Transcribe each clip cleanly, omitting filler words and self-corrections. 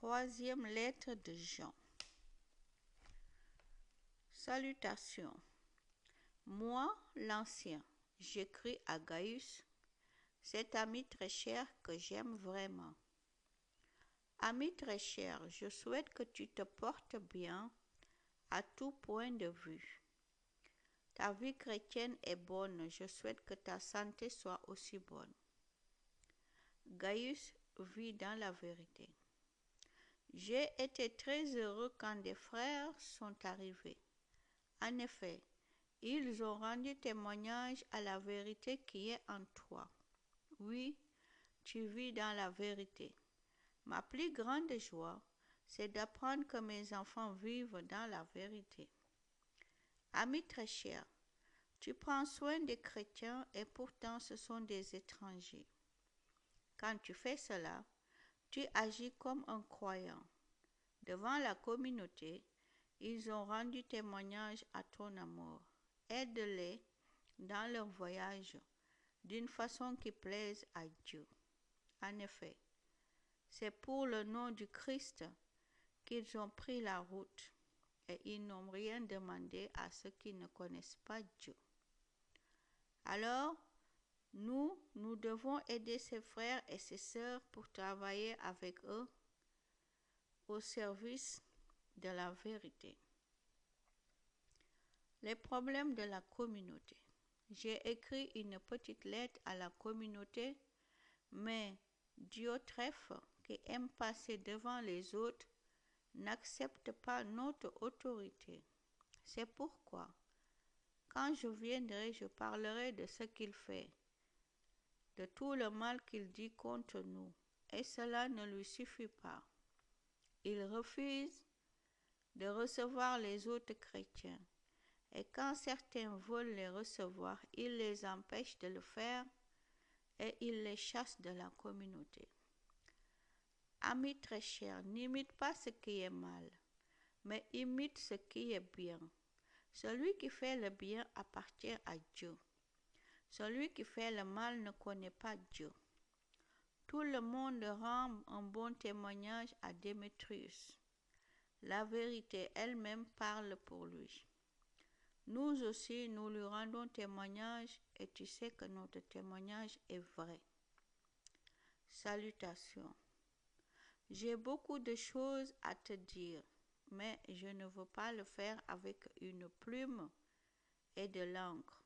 Troisième lettre de Jean. Salutations. Moi, l'ancien, j'écris à Gaius, cet ami très cher que j'aime vraiment. Ami très cher, je souhaite que tu te portes bien à tout point de vue. Ta vie chrétienne est bonne, je souhaite que ta santé soit aussi bonne. Gaius vit dans la vérité. J'ai été très heureux quand des frères sont arrivés. En effet, ils ont rendu témoignage à la vérité qui est en toi. Oui, tu vis dans la vérité. Ma plus grande joie, c'est d'apprendre que mes enfants vivent dans la vérité. Ami très cher, tu prends soin des chrétiens et pourtant ce sont des étrangers. Quand tu fais cela, tu agis comme un croyant. Devant la communauté, ils ont rendu témoignage à ton amour. Aide-les dans leur voyage d'une façon qui plaise à Dieu. En effet, c'est pour le nom du Christ qu'ils ont pris la route et ils n'ont rien demandé à ceux qui ne connaissent pas Dieu. Alors, nous devons aider ces frères et ces sœurs pour travailler avec eux au service de la vérité. Les problèmes de la communauté. J'ai écrit une petite lettre à la communauté, mais Diotrephe, qui aime passer devant les autres, n'accepte pas notre autorité. C'est pourquoi, quand je viendrai, je parlerai de ce qu'il fait, de tout le mal qu'il dit contre nous, et cela ne lui suffit pas. Il refuse de recevoir les autres chrétiens, et quand certains veulent les recevoir, il les empêche de le faire et il les chasse de la communauté. Ami très cher, n'imite pas ce qui est mal, mais imite ce qui est bien. Celui qui fait le bien appartient à Dieu. Celui qui fait le mal ne connaît pas Dieu. Tout le monde rend un bon témoignage à Démétrius. La vérité elle-même parle pour lui. Nous aussi, nous lui rendons témoignage et tu sais que notre témoignage est vrai. Salutations. J'ai beaucoup de choses à te dire, mais je ne veux pas le faire avec une plume et de l'encre.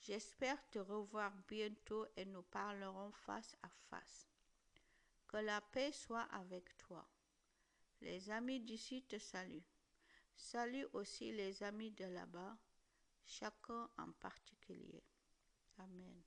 J'espère te revoir bientôt et nous parlerons face à face. Que la paix soit avec toi. Les amis d'ici te saluent. Salue aussi les amis de là-bas, chacun en particulier. Amen.